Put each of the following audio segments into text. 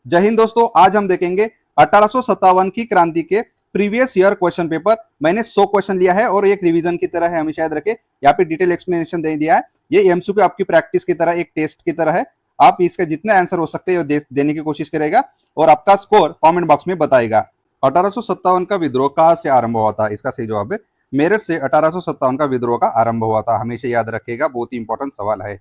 जय हिंद दोस्तों, आज हम देखेंगे 1857 की क्रांति के प्रीवियस ईयर क्वेश्चन पेपर। मैंने 100 क्वेश्चन लिया है और एक रिवीजन की तरह है, हमेशा याद रखें। यहाँ पे डिटेल एक्सप्लेनेशन दे दिया है। ये एमसीक्यू आपकी प्रैक्टिस की तरह, एक टेस्ट की तरह है। आप इसके जितने आंसर हो सकते हैं देने की कोशिश करेगा और आपका स्कोर कमेंट बॉक्स में बताएगा। 1857 का विद्रोह कहाँ से आरंभ हुआ था? इसका सही जवाब है मेरठ से 1857 का विद्रोह का आरंभ हुआ था। हमेशा याद रखेगा, बहुत ही इंपॉर्टेंट सवाल है।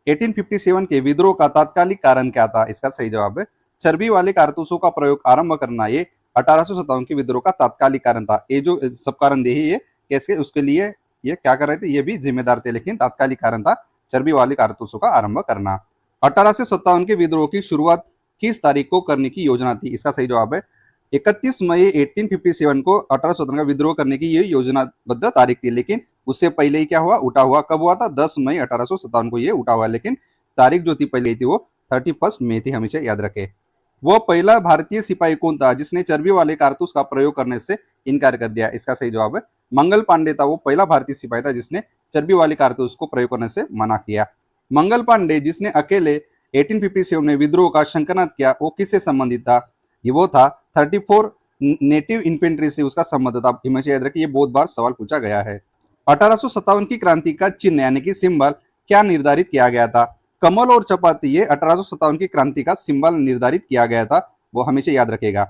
1857 के विद्रोह का तात्कालिक कारण क्या था? इसका सही जवाब है चर्बी वाले कारतूसों का प्रयोग आरंभ करना। ये 1857 के विद्रोह का तात्कालिक कारण था। ये जो सब कारण दे ये कैसे उसके लिए ये क्या कर रहे थे, ये भी जिम्मेदार थे, लेकिन तात्कालिक कारण था चर्बी वाले कारतूसों का आरंभ करना। 1857 के विद्रोह की शुरुआत किस तारीख को करने की योजना थी? इसका सही जवाब है 31 मई 1857 को 1857 का विद्रोह करने की ये योजनाबद्ध तारीख थी। लेकिन उससे पहले ही क्या हुआ, उठा हुआ कब हुआ था? 10 मई 1857 को ये उठा हुआ, लेकिन तारीख जो थी पहले थी वो 31 मई थी। हमेशा याद रखे। वह पहला भारतीय सिपाही कौन था जिसने चर्बी वाले कारतूस का प्रयोग करने से इनकार कर दिया? इसका सही जवाब है मंगल पांडे था। वो पहला भारतीय सिपाही था जिसने चर्बी वाले कारतूस को प्रयोग करने से मना किया। मंगल पांडे जिसने अकेले 1857 में विद्रोह का शंखनाद किया, वो किससे संबंधित था? ये वो था 34 नेटिव इन्फेंट्री से उसका संबंध था। हमेशा याद रखिए, ये बहुत बार सवाल पूछा गया है। 1857 की क्रांति का चिन्ह यानी कि सिंबल क्या निर्धारित किया गया था? कमल और चपाती, ये 1857 की क्रांति का सिंबल निर्धारित किया गया था। वो हमेशा याद रखेगा।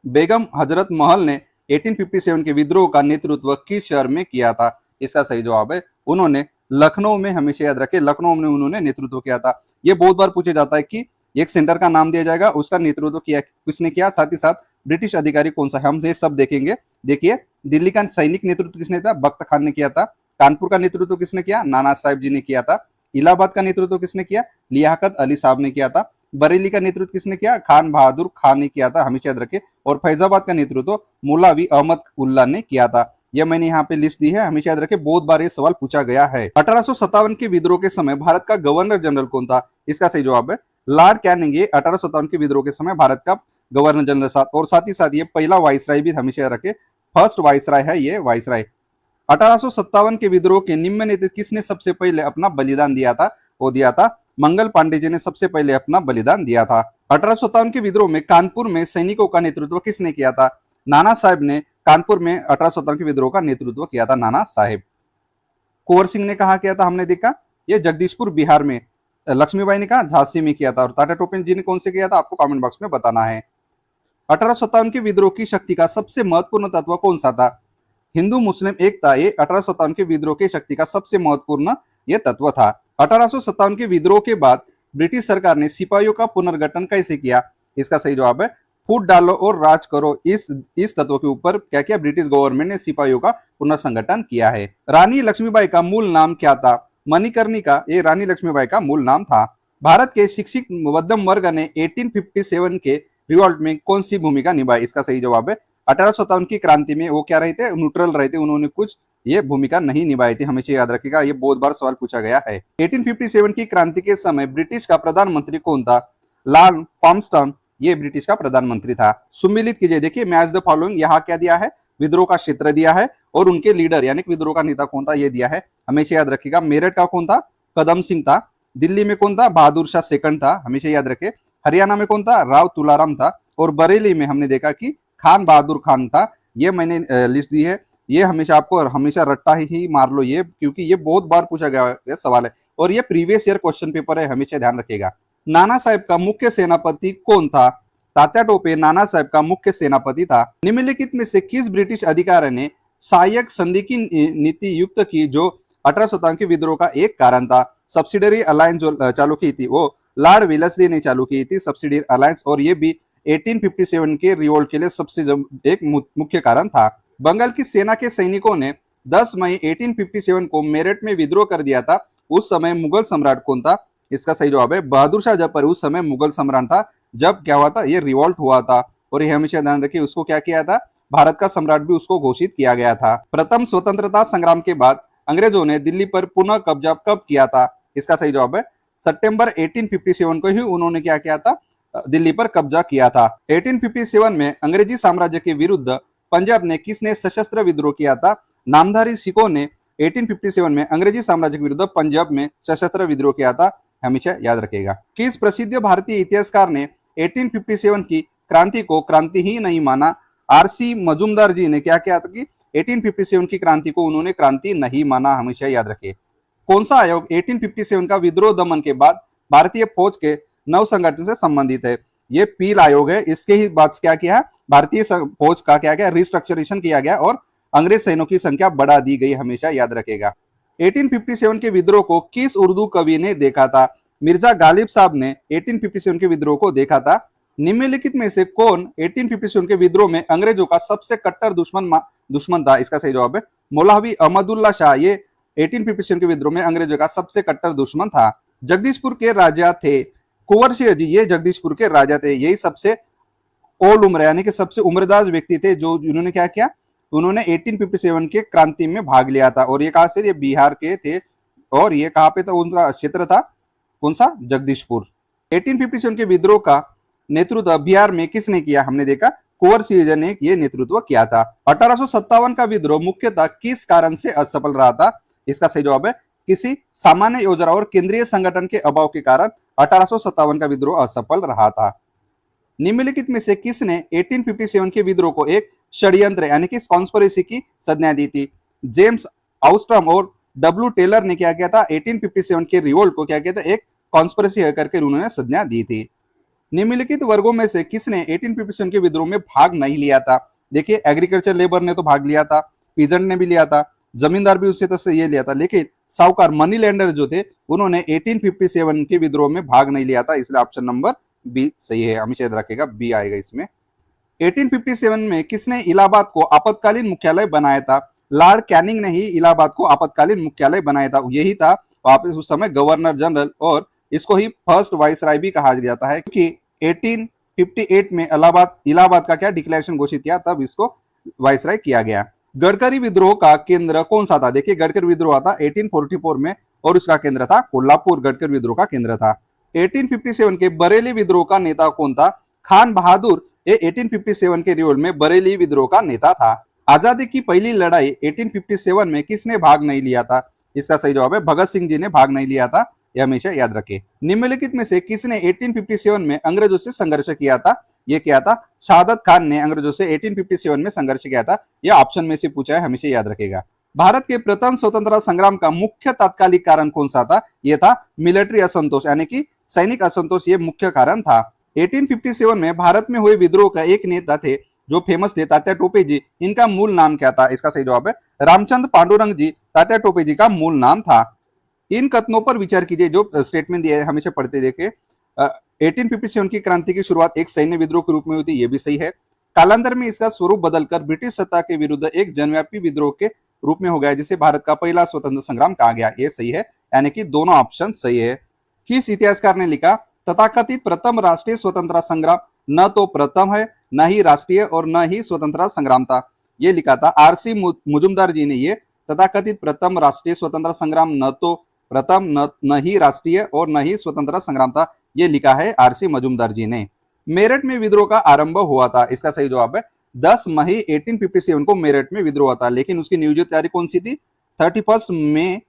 बेगम हजरत महल ने 1857 के विद्रोह का नेतृत्व किस शहर में किया था? इसका सही जवाब है उन्होंने लखनऊ में। हमेशा याद रखे, लखनऊ में उन्होंने नेतृत्व किया था। ये बहुत बार पूछा जाता है कि एक सेंटर का नाम दिया जाएगा, उसका नेतृत्व किया किसने किया, साथ ही साथ ब्रिटिश अधिकारी कौन सा है, हम ये सब देखेंगे। देखिए, दिल्ली का सैनिक नेतृत्व किसने था? बख्त खान ने किया था। कानपुर का नेतृत्व किसने किया? नाना साहेब जी ने किया था। इलाहाबाद का नेतृत्व किसने किया? लियाकत अली साहब ने किया था। बरेली का नेतृत्व किसने किया? खान बहादुर खान ने किया था। हमेशा याद रखे। और फैजाबाद का नेतृत्व मौलवी अहमद उल्ला ने किया था। यह मैंने यहाँ पे लिस्ट दी है, हमेशा याद रखे, बहुत बार ये सवाल पूछा गया है। 1857 के विद्रोह के समय भारत का गवर्नर जनरल कौन था? इसका सही जवाब है लॉर्ड कैनिंग। 1857 के विद्रोह के समय भारत का गवर्नर जनरल साथ, और साथ ही साथ ये पहला वाइसराय भी, हमेशा याद रखे, फर्स्ट वाइसराय है ये वाइसराय। 1857 के विद्रोह के निम्नलिखित किसने सबसे पहले अपना बलिदान दिया था? वो दिया था मंगल पांडे जी ने सबसे पहले अपना बलिदान दिया था। 1857 के विद्रोह में कानपुर में सैनिकों का नेतृत्व किसने किया था? नाना साहेब ने कानपुर में 1857 के विद्रोह का नेतृत्व किया था, नाना साहेब। कुंवर सिंह ने कहा किया था? हमने देखा ये जगदीशपुर बिहार में। लक्ष्मीबाई ने कहा झांसी में किया था। और टाटा टोपे जी ने कौन से किया था? आपको कमेंट बॉक्स में बताना है। 1857 के विद्रोह की शक्ति का सबसे महत्वपूर्ण तत्व कौन सा था? हिंदू मुस्लिम एकता, ये 1857 के विद्रोह की शक्ति का सबसे महत्वपूर्ण ये तत्व था। 1857 के विद्रोह के बाद ब्रिटिश सरकार ने सिपाहियों का पुनर्गठन कैसे किया? इसका सही जवाब है फूट डालो और राज करो। इस तत्व के ऊपर क्या किया? ब्रिटिश गवर्नमेंट ने सिपाहियों का पुनर्संगठन किया है। रानी लक्ष्मीबाई का मूल नाम क्या था? मणिकर्णिका, ये रानी लक्ष्मीबाई का मूल नाम था। भारत के शिक्षित मध्यम वर्ग ने 1857 के रिवॉल्ट में कौन सी भूमिका निभाई? इसका सही जवाब है 1857 की क्रांति में वो क्या रहे थे? न्यूट्रल रहे थे। उन्होंने कुछ ये भूमिका नहीं निभाई थी। हमेशा याद रखिएगा, ये बहुत बार सवाल पूछा गया है। 1857 की क्रांति के समय ब्रिटिश का प्रधानमंत्री कौन था? लॉर्ड पामस्टन, ये ब्रिटिश का प्रधानमंत्री था। सुमिलित कीजिए, देखिए मैच द फॉलोइंग। यहाँ क्या दिया है? विद्रोह का क्षेत्र दिया है और उनके लीडर यानी कि विद्रोह का नेता कौन था ये दिया है। हमेशा याद रखिएगा। मेरठ का कौन था? कदम सिंह था। दिल्ली में कौन था? बहादुर शाह सेकंड था। हमेशा याद रखे। हरियाणा में कौन था? राव तुलाराम था। और बरेली में हमने देखा कि खान बहादुर खान था। ये मैंने लिस्ट दी है। ये हमेशा आपको हमेशा रट्टा ही मार लो ये, क्योंकि ये बहुत बार पूछा गया सवाल है और ये प्रीवियस ईयर क्वेश्चन पेपर है, हमेशा ध्यान रखिएगा। नाना साहेब का मुख्य सेनापति कौन था? तात्या टोपे नाना साहेब का मुख्य सेनापति था। निम्नलिखित में से किस ब्रिटिश अधिकारी ने सहायक संधि की नीति युक्त की जो 1857 के विद्रोह का एक कारण था? सब्सिडरी अलायंस जो चालू की थी वो लॉर्ड वेलेस्ली ने चालू की थी, सब्सिडरी अलायंस, और ये भी 1857 के रिवोल्ट के लिए सबसे एक मुख्य कारण था। बंगाल की सेना के सैनिकों ने 10 मई 1857 को मेरठ में विद्रोह कर दिया था। उस समय मुगल सम्राट कौन था? इसका सही जवाब है बहादुर शाह जफर उस समय मुगल सम्राट था जब क्या हुआ था? ये रिवोल्ट हुआ था। और ये हमेशा ध्यान रखिए, उसको क्या किया था? भारत का सम्राट भी उसको घोषित किया गया था। प्रथम स्वतंत्रता संग्राम के बाद अंग्रेजों ने दिल्ली पर पुनः कब्जा कब किया था? इसका सही जवाब है सितंबर 1857 को ही उन्होंने क्या किया था? दिल्ली पर कब्जा किया था। 1857 में अंग्रेजी साम्राज्य के विरुद्ध पंजाब ने किसने सशस्त्र विद्रोह किया था? नामधारी सिखों ने 1857 में अंग्रेजी साम्राज्य के विरुद्ध पंजाब में सशस्त्र विद्रोह किया था। हमेशा याद रखेगा। किस प्रसिद्ध भारतीय इतिहासकार ने 1857 की क्रांति को क्रांति ही नहीं माना। आरसी मजूमदार जी ने क्या किया था कि 1857 की क्रांति को उन्होंने क्रांति नहीं माना, हमेशा याद रखिए। कौन सा आयोग 1857 का विद्रोह दमन के बाद भारतीय फौज के नव संगठन से संबंधित है? ये पील आयोग है। इसके ही बाद क्या किया, भारतीय फौज का क्या किया, रिस्ट्रक्चरेशन किया गया और अंग्रेज सैनिकों की संख्या बढ़ा दी गई, हमेशा याद रखेगा। 1857 के विद्रोह को किस उर्दू कवि ने देखा था? मिर्जा गालिब साहब ने 1857 के विद्रोह को देखा था। निम्नलिखित में से कौन 1857 के विद्रोह में अंग्रेजों का सबसे कट्टर दुश्मन था? इसका सही जवाब है मौलवी अहमदुल्ला शाह। ये 1857 के विद्रोह में अंग्रेजों का सबसे कट्टर दुश्मन था। जगदीशपुर के राजा थे कुंवर सिंह जी, ये जगदीशपुर के राजा थे। यही सबसे ओल्ड उम्र यानी कि सबसे उम्रदराज व्यक्ति थे जो उन्होंने क्या किया, उन्होंने 1857 के क्रांति में भाग लिया था। और ये कहा से, ये बिहार के थे और ये कहाँ पे था, उनका क्षेत्र था कौन सा, जगदीशपुर। 1857 के विद्रोह का नेतृत्व बिहार में किसने किया? हमने देखा कुंवर सिंह ने ये नेतृत्व किया था। 1857 का विद्रोह मुख्यतः किस कारण से असफल रहा था? इसका सही जवाब है किसी सामान्य योजना और केंद्रीय संगठन के अभाव के कारण 1857 का विद्रोह असफल रहा था। निम्नलिखित में से किसने 1857 के विद्रोह को एक षड्यंत्र यानी कि कॉन्स्पिरेसी की संज्ञा दी थी? जेम्स आउस्ट्रम और डब्ल्यू टेलर ने क्या किया था, 1857 के रिवोल्ट को क्या किया था, एक कॉन्स्पिरेसी करके उन्होंने संज्ञा दी थी। निम्नलिखित वर्गों में से किसने 1857 के विद्रोह में भाग नहीं लिया था? देखिए, एग्रीकल्चर लेबर ने तो भाग लिया था, पीजेंट ने भी लिया था, जमींदार भी उससे तो ये लिया था, लेकिन साहूकार मनी लैंडर जो थे उन्होंने 1857 के विद्रोह में भाग नहीं लिया था। इसलिए ऑप्शन नंबर बी सही है, हमेशा याद रखेगा बी आएगा इसमें। 1857 में किसने इलाहाबाद को आपातकालीन मुख्यालय बनाया था? लॉर्ड कैनिंग ने ही इलाहाबाद को आपातकालीन मुख्यालय बनाया था। यही था वापस उस समय गवर्नर जनरल, और इसको ही फर्स्ट वाइसराय भी कहा जाता है क्योंकि 1858 में इलाहाबाद का क्या डिक्लेरेशन घोषित किया, तब इसको वाइसराय किया गया। गडकरी विद्रोह का केंद्र कौन सा था? देखिए, गडकरी विद्रोह था 1844 में और उसका केंद्र था कोल्हापुर। गडकरी विद्रोह का केंद्र था। 1857 के बरेली विद्रोह का नेता कौन था? खान बहादुर ये 1857 के रिवोल्ट में बरेली विद्रोह का नेता था। आजादी की पहली लड़ाई 1857 में किसने भाग नहीं लिया था? इसका सही जवाब है भगत सिंह जी ने भाग नहीं लिया था, यह हमेशा याद रखें। निम्नलिखित में से किसने 1857 में अंग्रेजों से संघर्ष किया था? यह किया था शहादत खान ने अंग्रेजों से 1857 में संघर्ष किया था। यह ऑप्शन में से पूछा है, हमेशा याद रखेगा। भारत के प्रथम स्वतंत्रता संग्राम का मुख्य तात्कालिक कारण कौन सा था? यह था मिलिट्री असंतोष यानी कि सैनिक असंतोष, ये मुख्य कारण था। 1857 में भारत में हुए विद्रोह का एक नेता थे जो फेमस थे, तात्या टोपे जी। इनका मूल नाम क्या था? इसका सही जवाब है रामचंद्र पांडुरंग जी, तात्या टोपे जी का मूल नाम था। इन कथनों पर विचार कीजिए जो स्टेटमेंट दिए हमेशा पढ़ते देखे। 1857 की क्रांति की शुरुआत एक सैन्य विद्रोह के रूप में हुई थी, ये भी सही है। कालांतर में इसका स्वरूप बदलकर ब्रिटिश सत्ता के विरुद्ध एक जनव्यापी विद्रोह के रूप में हो गया, जिसे भारत का पहला स्वतंत्र संग्राम कहा गया, ये सही है, यानी कि दोनों ऑप्शन सही है। किस इतिहासकार ने लिखा तथाकथित प्रथम राष्ट्रीय स्वतंत्रता संग्राम न तो प्रथम है, न ही राष्ट्रीय और न ही स्वतंत्रता संग्राम था? ये लिखा था आरसी मुजुमदार जी ने। ये तथाकथित प्रथम राष्ट्रीय स्वतंत्रता संग्राम न तो प्रथम न ही राष्ट्रीय और न ही स्वतंत्रता संग्राम था, ये लिखा है आरसी मजूमदार जी ने। मेरठ में विद्रोह का आरंभ हुआ था? इसका सही जवाब है 10 मई 1857 को मेरठ में विद्रोह हुआ था, लेकिन उसकी नियोजित तारीख कौन सी थी? 31 मई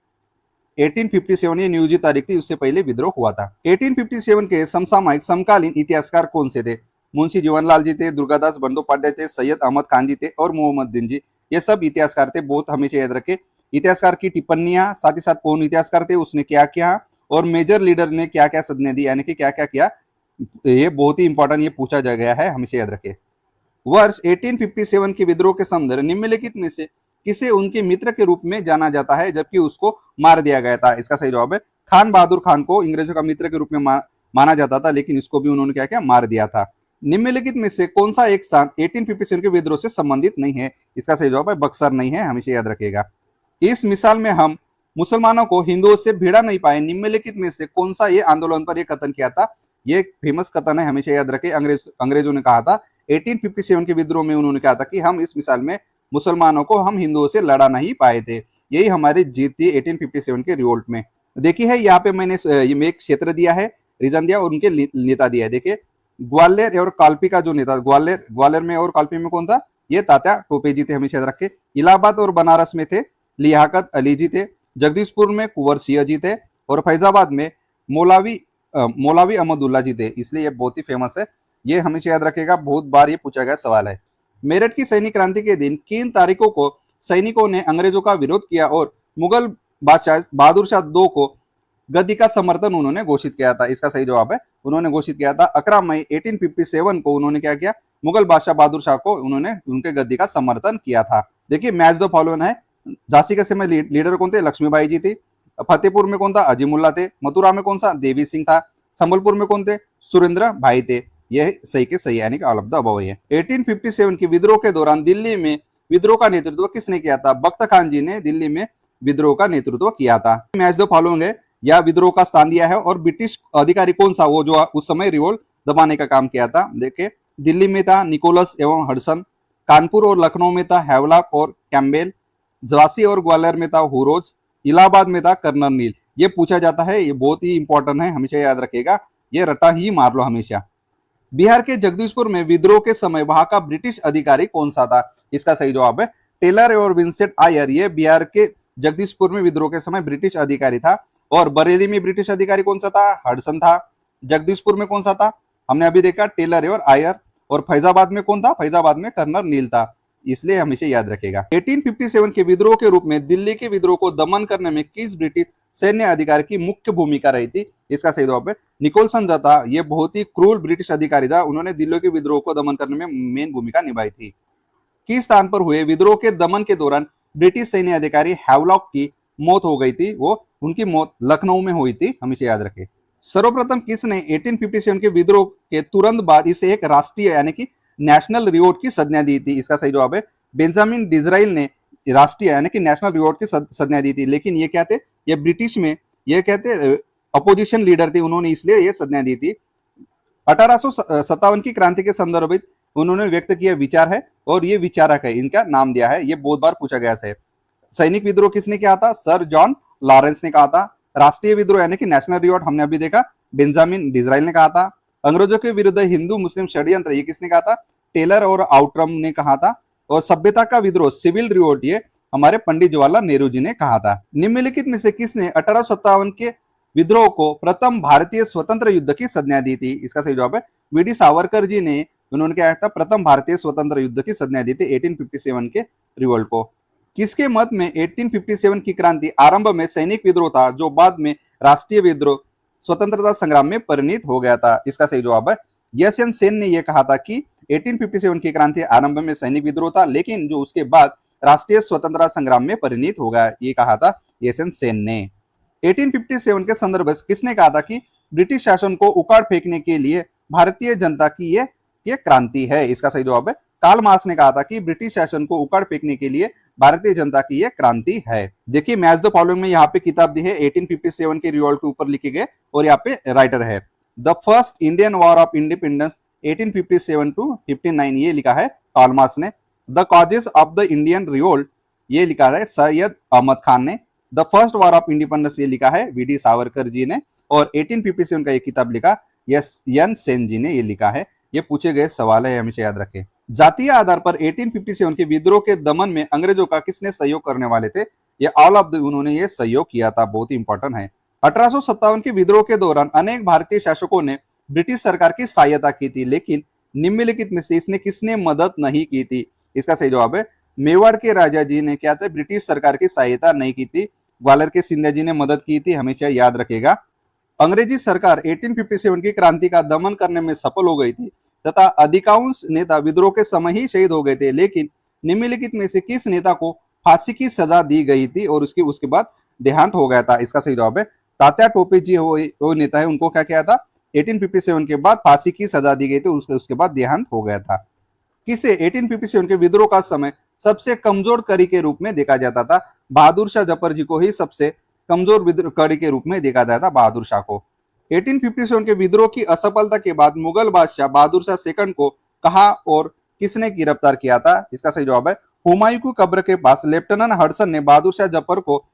1857 ये नियोजित तारीख थी, उससे पहले विद्रोह हुआ था। 1857 के समसामयिक समकालीन इतिहासकार कौन से थे? मुंशी जीवनलाल जी थे, दुर्गादास बंदोपाध्याय थे, सैयद अहमद खान जी थे और मोहम्मद दिन जी। ये सब इतिहासकार थे, बहुत हमेशा याद रखे। इतिहासकार की टिप्पणियां, साथ ही साथ कौन इतिहासकार थे, उसने क्या किया और मेजर लीडर ने क्या क्या संज्ञा दी, यानी कि क्या क्या किया, ये बहुत ही इंपॉर्टेंट, ये पूछा जा गया है, हमेशा याद रखे। वर्ष 1857 के विद्रोह के संदर्भ निम्नलिखित में से किसे उनके मित्र के रूप में जाना जाता है जबकि उसको मार दिया गया था? इसका सही जवाब है खान बहादुर खान को अंग्रेजों का मित्र के रूप में माना जाता था, लेकिन इसको भी उन्होंने क्या किया, मार दिया था। निम्नलिखित में से कौन सा एक स्थान 1857 के विद्रोह से संबंधित नहीं है? इसका सही जवाब है बक्सर नहीं है, हमेशा याद रखेगा। इस मिसाल में हम मुसलमानों को हिंदुओं से भिड़ा नहीं पाए। निम्नलिखित में से कौन सा ये आंदोलन पर यह कथन किया था? ये फेमस कथन है, हमेशा याद रखे। अंग्रेजों ने कहा था 1857 के विद्रोह में, उन्होंने कहा था कि हम इस मिसाल में मुसलमानों को हम हिंदुओं से लड़ा नहीं पाए थे। यही हमारी जीत थी 1857 के रिवोल्ट में। देखिए है यहाँ पे मैंने एक क्षेत्र दिया है, रीजन दिया और उनके नेता दिया है। देखिए ग्वालियर और कालपी का जो नेता, ग्वालियर में और कालपी में कौन था? ये तात्या टोपे जी थे, हमेशा याद रखे। इलाहाबाद और बनारस में थे लियाकत अली जी थे, जगदीशपुर में कुंवर सिंह जी थे और फैजाबाद में मौलवी अहमदुल्ला जी थे। इसलिए ये बहुत ही फेमस है। ये हमेशा याद रखेगा, बहुत बार ये पूछा गया सवाल है। मेरठ की सैनिक क्रांति के दिन किन तारीखों को सैनिकों ने अंग्रेजों का विरोध किया और मुगल बादशाह बहादुर शाह 2 को गद्दी का समर्थन उन्होंने घोषित किया था? इसका सही जवाब है, उन्होंने घोषित किया था 11 मई 1857 को। उन्होंने क्या किया? मुगल बादशाह बहादुर शाह को उन्होंने उनके गद्दी का समर्थन किया था। देखिए मैच द फॉलोइंग है। झांसी के समय लीडर कौन थे? लक्ष्मीबाई जी थी। फतेहपुर में कौन था? अजीमुल्ला थे। मथुरा में कौन सा? देवी सिंह था। संबलपुर में कौन थे? सुरेंद्र भाई थे। यह सही के सही यानी कि ऑल ऑफ द अबव है। 1857 के विद्रोह के दौरान दिल्ली में विद्रोह का नेतृत्व किसने किया था? बख्त खान जी ने दिल्ली में विद्रोह का नेतृत्व किया था। मैच द फॉलोइंग है, या विद्रोह का स्थान दिया है और ब्रिटिश अधिकारी कौन सा वो जो उस समय रिवोल्ट दबाने का काम किया था? देखिए दिल्ली में था निकोलस एवं हडसन, कानपुर और लखनऊ में था हैवलॉक और कैम्बेल, झांसी और ग्वालियर में था हुरोज, इलाहाबाद में था कर्नल नील। ये पूछा जाता है, ये बहुत ही इंपॉर्टेंट है, हमेशा याद रखेगा, ये रटा ही मार लो हमेशा। बिहार के जगदीशपुर में विद्रोह के समय वहां का ब्रिटिश अधिकारी कौन सा था? इसका सही जवाब है टेलर और विंसेंट आयर। ये बिहार के जगदीशपुर में विद्रोह के समय ब्रिटिश अधिकारी था। और बरेली में ब्रिटिश अधिकारी कौन सा था? हडसन था। जगदीशपुर में कौन सा था? हमने अभी देखा टेलर और आयर। और फैजाबाद में कौन था? फैजाबाद में कर्नल नील था। इसलिए हमेशा याद रखेगा। 1857 के विद्रोह के रूप में दिल्ली के विद्रोह को दमन करने में किस ब्रिटिश सैन्य अधिकारी की मुख्य भूमिका रही थी? इसका सही जवाब है निकोलसन जो था, ये बहुत ही क्रूर ब्रिटिश अधिकारी था। उन्होंने दिल्ली के विद्रोह को दमन करने में मेन भूमिका निभाई थी। किस स्थान पर हुए विद्रोह के दमन के दौरान ब्रिटिश सैन्य अधिकारी हैवलॉक की मौत हो गई थी? वो उनकी मौत लखनऊ में हुई थी, हमेशा याद रखें। सर्वप्रथम किसने 1857 के विद्रोह के तुरंत बाद इसे एक राष्ट्रीय यानी कि नेशनल रिवॉर्ड की संज्ञा दी थी? इसका सही जवाब है बेंजामिन डिजराइल ने राष्ट्रीय यानी कि नेशनल रिवॉर्ड की संज्ञा दी थी। लेकिन ये क्या थे? ये ब्रिटिश में ये कहते अपोजिशन लीडर थे, उन्होंने इसलिए ये संज्ञा दी थी। 1857 की क्रांति के संदर्भित उन्होंने व्यक्त किया विचार है और ये विचारक है, इनका नाम दिया है। ये बहुत बार पूछा गया है। सैनिक विद्रोह किसने किया था? सर जॉन लॉरेंस ने कहा था। राष्ट्रीय विद्रोह यानी कि नेशनल रिवॉर्ड हमने अभी देखा, बेंजामिन डिजराइल ने कहा था। अंग्रेजों के विरुद्ध हिंदू मुस्लिम षड्यंत्र, ये किसने कहा था? टेलर और आउटरम ने कहा था। और सभ्यता का विद्रोह सिविल रिवॉर्ड, ये हमारे पंडित जवाहरलाल नेहरू जी ने कहा था। निम्नलिखित में से किसने 1857 के विद्रोह को प्रथम भारतीय स्वतंत्र युद्ध की संज्ञा दी थी? इसका सही जवाब है वीडी सावरकर जी ने। उन्होंने क्या था? प्रथम भारतीय स्वतंत्र युद्ध की संज्ञा दी थी 1857 के रिवोल्ट को। किसके मत में 1857 की क्रांति आरंभ में सैनिक विद्रोह था जो बाद में राष्ट्रीय विद्रोह स्वतंत्रता संग्राम में परिणत हो गया था? इसका सही जवाब है एस एन सेन ने यह कहा था कि 1857 की क्रांति आरंभ में सैनिक विद्रोह था, लेकिन जो उसके बाद राष्ट्रीय स्वतंत्रता संग्राम में परिणत हो गया, ये कहा था एस एन सेन ने। 1857 के संदर्भ में किसने कहा था कि ब्रिटिश शासन को उखाड़ फेंकने के लिए भारतीय जनता की ये क्रांति है? इसका सही जवाब है कार्ल मार्क्स ने कहा था कि ब्रिटिश शासन को उखाड़ फेंकने के लिए भारतीय जनता की ये क्रांति है। देखिए मैच द फॉलोइंग में यहाँ पे किताब दी है 1857 के रिवॉल्ट के ऊपर लिखे गए और यहाँ पे राइटर है the first Indian war of independence 1857 to 59, ये लिखा है कार्ल मार्क्स ने। The causes of the Indian revolt, ये लिखा है सैयद अहमद खान ने। The first war of independence, ये लिखा है वीडी सावरकर जी ने। और 1857 का ये किताब लिखा एस एन सेन जी ने, ये लिखा है। ये पूछे गए सवाल है, हमेशा याद रखें। जातीय आधार पर 1857 के विद्रोह के दमन में अंग्रेजों का किसने सहयोग करने वाले थे? ये ऑल ऑफ द उन्होंने ये सहयोग किया था, बहुत ही इंपॉर्टेंट है। 1857 के विद्रोह के दौरान अनेक भारतीय शासकों ने ब्रिटिश सरकार की सहायता की थी, लेकिन निम्नलिखित में से इसने किसने मदद नहीं की थी? इसका सही जवाब है मेवाड़ के राजा जी ने क्या था? ब्रिटिश सरकार की सहायता नहीं की थी। ग्वालियर के सिंधिया जी ने मदद की थी, हमेशा याद रखेगा। अंग्रेजी सरकार 1857 की क्रांति का दमन करने में सफल हो गई थी तथा अधिकांश नेता विद्रोह के समय ही शहीद हो गए थे, लेकिन निम्नलिखित में से किस नेता को फांसी की सजा दी गई थी और उसके बाद देहांत हो गया था? इसका सही जवाब है तात्या टोपे जी, वो नेता है, उनको क्या किया था? 1857 के बाद फांसी की सजा दी गई थी, उसके बाद देहांत हो गया था। किसे 1857 के विद्रोह का समय सबसे कमजोर कड़ी के रूप में देखा जाता था? बहादुर शाह जफर जी को ही सबसे कमजोर विद्रोह कड़ी के रूप में देखा जाता था, बहादुर शाह को। 1857 के विद्रोह की असफलता के बाद मुगल बादशाह बहादुर शाह सेकंड को कहा और किसने गिरफ्तार किया था? इसका सही जवाब है हुमायूं की कब्र के पास लेफ्टिनेंट हडसन ने बहादुर शाह जफर को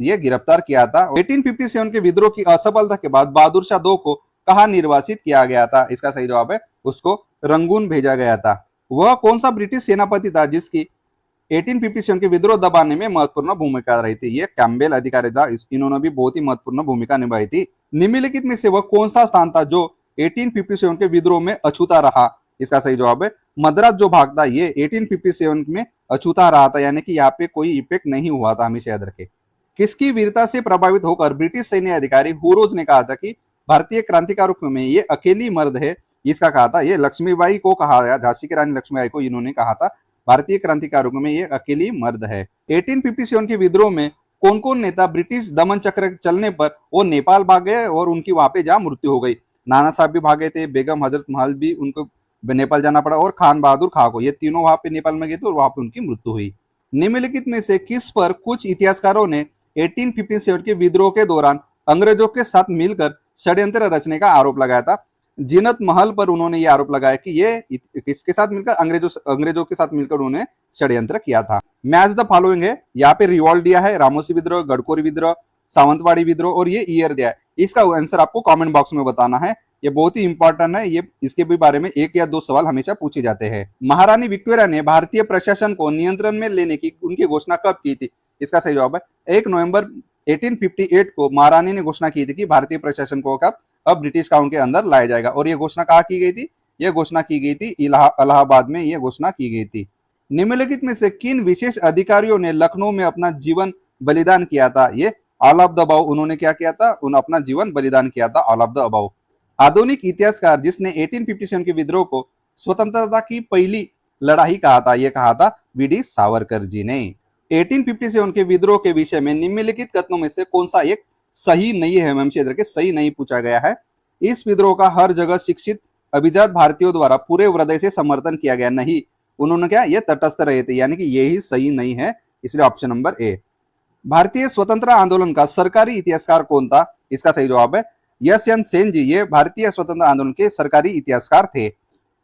यह गिरफ्तार किया था। 1857 के विद्रोह की असफलता के बाद बहादुर शाह 2 को कहा निर्वासित किया गया था? इसका सही जवाब है उसको रंगून भेजा गया था। वह कौन सा ब्रिटिश सेनापति था जिसकी 1857 के विद्रोह दबाने में महत्वपूर्ण भूमिका रही थी? ये कैम्बेल अधिकारी था, इन्होंने भी बहुत ही महत्वपूर्ण भूमिका निभाई थी। निम्नलिखित में से वह कौन सा स्थान था जो 1857 के विद्रोह में अछूता रहा। इसका सही जवाब है मद्रास जो भाग था ये 1857 में अछूता रहा था, यानी कि यहाँ पे कोई इफेक्ट नहीं हुआ था, हमेशा याद रखें। किसकी वीरता से प्रभावित होकर ब्रिटिश सैन्य अधिकारी हुरोज ने कहा था कि भारतीय क्रांतिकारियों में ये अकेली मर्द है? इसका कहा था ये लक्ष्मीबाई को कहा गया, झांसी की रानी लक्ष्मीबाई को इन्होंने कहा था भारतीय क्रांतिकारियों में ये अकेली मर्द है। 1857 के विद्रोह में कौन कौन नेता ब्रिटिश दमन चक्र चलने पर वो नेपाल भाग गए और उनकी वहां पे जहाँ मृत्यु हो गई। नाना साहब भी भागे थे, बेगम हजरत महल भी उनको नेपाल जाना पड़ा और खान बहादुर खां को, ये तीनों वहां पे नेपाल में गए थे और वहां पे उनकी मृत्यु हुई। निम्नलिखित में से किस पर कुछ इतिहासकारों ने 1857 के विद्रोह के दौरान अंग्रेजों के साथ मिलकर षड्यंत्र रचने का आरोप लगाया था? जीनत महल पर उन्होंने ये आरोप लगाया कि ये किसके साथ मिलकर, अंग्रेजों के साथ मिलकर उन्होंने षड्यंत्र किया था। मैच द फॉलोइंग है, यहाँ पे रिवॉल्ट दिया है, रामोसी विद्रोह, गडकोरी विद्रोह, सावंतवाड़ी विद्रोह और ये ईयर दिया है। इसका आंसर आपको कमेंट बॉक्स में बताना है, ये बहुत ही इंपॉर्टेंट है, ये इसके भी बारे में 1 या 2 सवाल हमेशा पूछे जाते हैं। महारानी विक्टोरिया ने भारतीय प्रशासन को नियंत्रण में लेने की उनकी घोषणा कब की थी? इसका सही जवाब है 1 नवंबर 1858 को महारानी ने घोषणा की थी कि भारतीय प्रशासन को अब ब्रिटिश काउंट के अंदर लाया जाएगा। और ये घोषणा कहाँ की गई थी? ये घोषणा की गई थी इलाहाबाद में, ये घोषणा की गई थी। निम्नलिखित में से किन विशेष अधिकारियों ने लखनऊ में अपना जीवन बलिदान किया था? ये ऑल ऑफ द अबव, उन्होंने क्या किया था? उन्होंने अपना जीवन बलिदान किया था, ऑल ऑफ द अबव। आधुनिक इतिहासकार जिसने 1857 के विद्रोह को स्वतंत्रता की पहली लड़ाई कहा था, ये कहा था वीडी सावरकर जी ने। 1857 के विद्रोह के विषय में निम्नलिखित कथनों में से कौन सा एक सही नहीं है? मैम क्षेत्र के सही नहीं पूछा गया है। इस विद्रोह का हर जगह शिक्षित अभिजात भारतीयों द्वारा पूरे हृदय से समर्थन किया गया, नहीं, उन्होंने क्या, ये तटस्थ रहे थे, यानी कि यही सही नहीं है, इसलिए ऑप्शन नंबर ए। भारतीय स्वतंत्रता आंदोलन का सरकारी इतिहासकार कौन था? इसका सही जवाब है यशवंत सेन जी, ये भारतीय स्वतंत्रता आंदोलन के सरकारी इतिहासकार थे।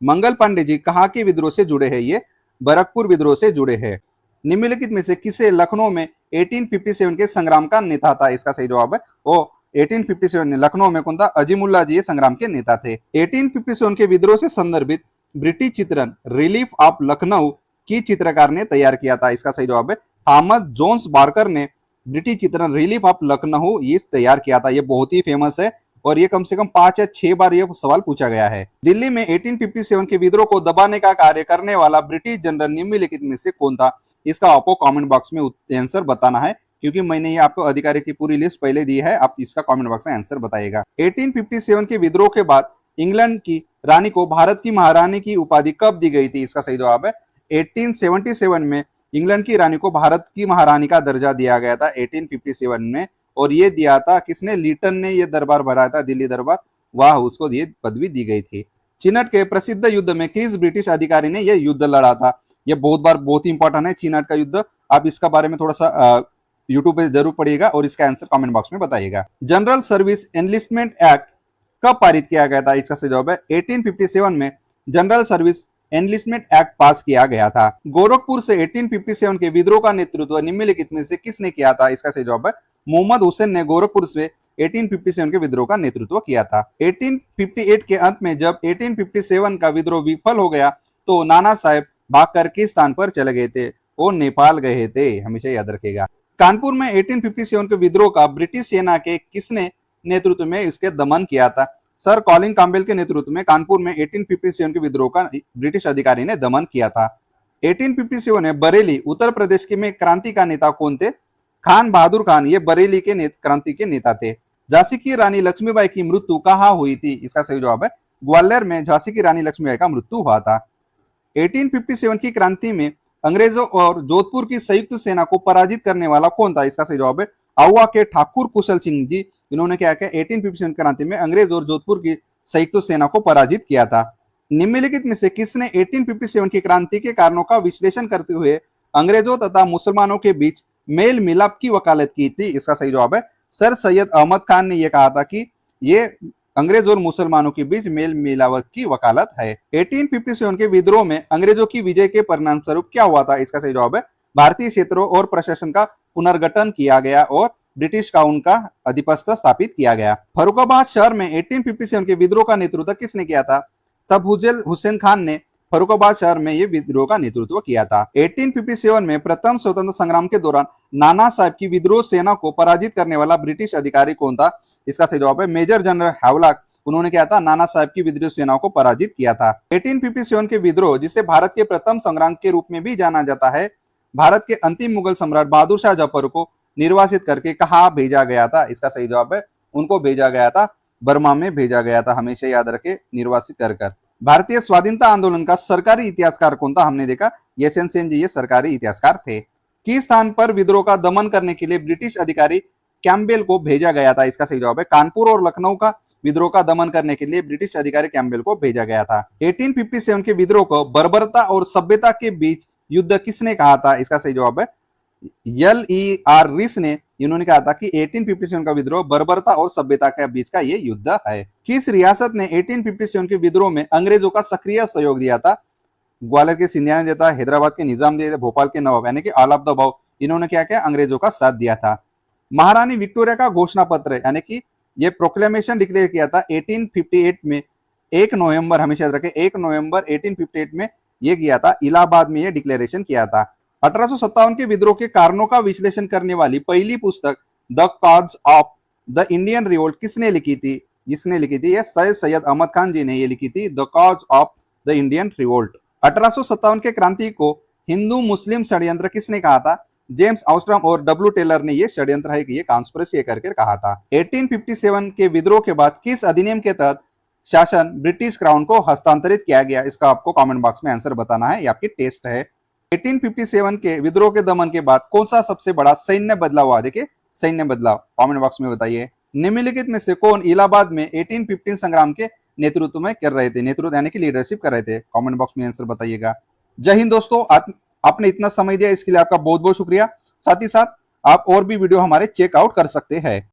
मंगल पांडे जी कहाँ के विद्रोह से जुड़े हैं? ये बरकपुर विद्रोह से जुड़े हैं। निम्नलिखित में से किसे लखनऊ में 1857 के संग्राम का नेता था? इसका सही जवाब है वो 1857 ने लखनऊ में कौन था? अजीमुल्ला जी ये संग्राम के नेता थे। 1857 के विद्रोह से संदर्भित ब्रिटिश चित्रण रिलीफ ऑफ लखनऊ की चित्रकार ने तैयार किया था? इसका सही जवाब है थॉमस जोन्स बार्कर ने ब्रिटिश चित्रण रिलीफ ऑफ लखनऊ ये तैयार किया था। ये बहुत ही फेमस है और ये कम से कम 5 या 6 बार ये सवाल पूछा गया है। दिल्ली में 1857 के विद्रोह को दबाने का कार्य करने वाला ब्रिटिश जनरल निम्नलिखित में से कौन था? इसका आपको कमेंट बॉक्स में आंसर बताना है, क्योंकि मैंने ये आपको अधिकारी की पूरी लिस्ट पहले दी है, आप इसका कमेंट बॉक्स में आंसर बताइएगा। 1857 के विद्रोह के बाद इंग्लैंड की रानी को भारत की महारानी की उपाधि कब दी गई थी? इसका सही जवाब है 1877 में इंग्लैंड की रानी को भारत की महारानी का दर्जा दिया गया था 1857 में, और ये दिया था किसने? लीटन ने ये दरबार भरा था, दिल्ली दरबार, वाह, उसको ये पदवी दी गई थी। चिनट के प्रसिद्ध युद्ध में किस ब्रिटिश अधिकारी ने यह युद्ध लड़ा था? ये बहुत ही इंपॉर्टेंट है चिनट का युद्ध, आप इसका बारे में थोड़ा सा यूट्यूब पे जरूर पढ़िएगा और इसका आंसर कमेंट बॉक्स में बताइएगा। जनरल सर्विस एनलिस्टमेंट एक्ट कब पारित किया गया था? इसका सही जवाब है 1857 में जनरल सर्विस एनलिस्टमेंट एक्ट पास किया गया था। गोरखपुर से 1857 के विद्रोह का नेतृत्व निम्नलिखित में से किसने किया था? इसका सही जवाब है मोहम्मद हुसैन ने गोरखपुर से 1857 के विद्रोह का नेतृत्व किया था। 1858 के अंत में जब 1857 का विद्रोह विफल हो गया तो नाना साहेब भागकर किस स्थान पर चले गए थे? वो नेपाल गए थे, हमेशा याद रखेगा। कानपुर में 1857 के विद्रोह का ब्रिटिश सेना के किसने नेतृत्व में इसके दमन किया था? सर कॉलिन कैम्पबेल के नेतृत्व में कानपुर में 1857 के विद्रोह का ब्रिटिश अधिकारी ने दमन किया था। 1857 में बरेली उत्तर प्रदेश के में क्रांति का नेता कौन थे? खान बहादुर खान, ये बरेली के क्रांति के नेता थे। झांसी की रानी लक्ष्मीबाई की मृत्यु कहाँ हुई थी? इसका सही जवाब है ग्वालियर में झांसी की रानी लक्ष्मीबाई का मृत्यु हुआ था। 1857 की क्रांति में अंग्रेजों और जोधपुर की संयुक्त सेना को पराजित करने वाला कौन था? इसका सही जवाब है आउवा के ठाकुर कुशल सिंह जी, इन्होंने क्या किया 1857 क्रांति में अंग्रेज और जोधपुर की संयुक्त सेना को पराजित किया था। निम्नलिखित में से किसने 1857 की क्रांति के कारणों का विश्लेषण करते हुए अंग्रेजों तथा मुसलमानों के बीच मेल मिलाप की वकालत की थी? इसका सही जवाब है सर सैयद अहमद खान ने यह कहा था कि ये अंग्रेज और मुसलमानों के बीच मेल मिलावट की वकालत है। 1857 के विद्रोह में अंग्रेजों की विजय के परिणाम स्वरूप क्या हुआ था? इसका सही जवाब है भारतीय क्षेत्रों और प्रशासन का पुनर्गठन किया गया और ब्रिटिश काउंट का अधिपत्य स्थापित किया गया। फर्रुखाबाद शहर में 1857 के विद्रोह का नेतृत्व किसने किया था? तफजुल हुसैन खान ने फर्रुखाबाद शहर में ये विद्रोह का नेतृत्व किया था। 1857 में प्रथम स्वतंत्र संग्राम के दौरान नाना साहब की विद्रोह सेना को पराजित करने वाला ब्रिटिश अधिकारी कौन था? इसका सही जवाब है मेजर जनरल हैवलॉक, उन्होंने क्या था, नाना साहब की विद्रोही सेनाओं को पराजित किया था। 1857 के विद्रोह, जिसे भारत के प्रथम संग्राम के रूप में भी जाना जाता है, भारत के अंतिम मुगल सम्राट बहादुर शाह जफर को निर्वासित करके कहाँ भेजा गया था? इसका सही जवाब है, उनको भेजा गया था, बर्मा में भेजा गया था। हमेशा याद रखे, निर्वासित कर। भारतीय स्वाधीनता आंदोलन का सरकारी इतिहासकार कौन था? हमने देखा एस.एन. सेन जी ये सरकारी इतिहासकार थे। किस स्थान पर विद्रोह का दमन करने के लिए ब्रिटिश अधिकारी कैम्पबेल को भेजा गया था? इसका सही जवाब है, कानपुर और लखनऊ का विद्रोह का दमन करने के लिए ब्रिटिश अधिकारी कैम्पबेल को भेजा गया था। 1857 के विद्रोह को बर्बरता और सभ्यता के बीच युद्ध किसने कहा था? इसका सही जवाब है, L.E.R. रिस ने, इन्होंने कहा था कि 1857 का विद्रोह बर्बरता और सभ्यता के बीच का ये युद्ध है। किस रियासत ने 1857 के विद्रोह में अंग्रेजों का सक्रिय सहयोग दिया था? ग्वालियर के सिंधिया ने दिया था, हैदराबाद के निजाम दिया था, भोपाल के नवाब यानी कि ऑल ऑफ द अबव, इन्होंने क्या किया, अंग्रेजों का साथ दिया था। महारानी विक्टोरिया का घोषणा पत्र यानी कि ये प्रोक्लेमेशन डिक्लेयर किया था 1858 में, 1 नवंबर, हमेशा याद रखें 1 नवंबर 1858 में ये किया था, इलाहाबाद में ये डिक्लेरेशन किया था। 1857 के विद्रोह के कारणों का विश्लेषण करने वाली पहली पुस्तक the cause of the Indian revolt किसने लिखी थी? जिसने लिखी थी, ये सैयद अहमद खान जी ने ये लिखी थी, the cause of the Indian revolt. 1857 के क्रांति को हिंदू मुस्लिम षड्यंत्र किसने कहा था? जेम्स ऑस्ट्रम और डब्ल्यू टेलर ने ये षड्यंत्र है कि ये कॉन्स्पिरेसी करके कहा था। 1857 के विद्रोह के बाद किस अधिनियम के तहत शासन ब्रिटिश क्राउन को हस्तांतरित किया गया? इसका आपको कमेंट बॉक्स में आंसर बताना है, ये आपकी टेस्ट है। 1857 के विद्रोह के दमन के बाद कौन सा सबसे बड़ा सैन्य बदलाव हुआ? देखिए सैन्य बदलाव, कमेंट बॉक्स में बताइए। निम्नलिखित में से कौन इलाहाबाद में 1815 संग्राम के नेतृत्व में कर रहे थे? नेतृत्व यानी कि लीडरशिप कर रहे थे। कमेंट बॉक्स में आंसर बताइएगा। जय हिंद दोस्तों, आपने इतना समय दिया इसके लिए आपका बहुत बहुत शुक्रिया। साथ ही साथ आप और भी वीडियो हमारे चेकआउट कर सकते हैं।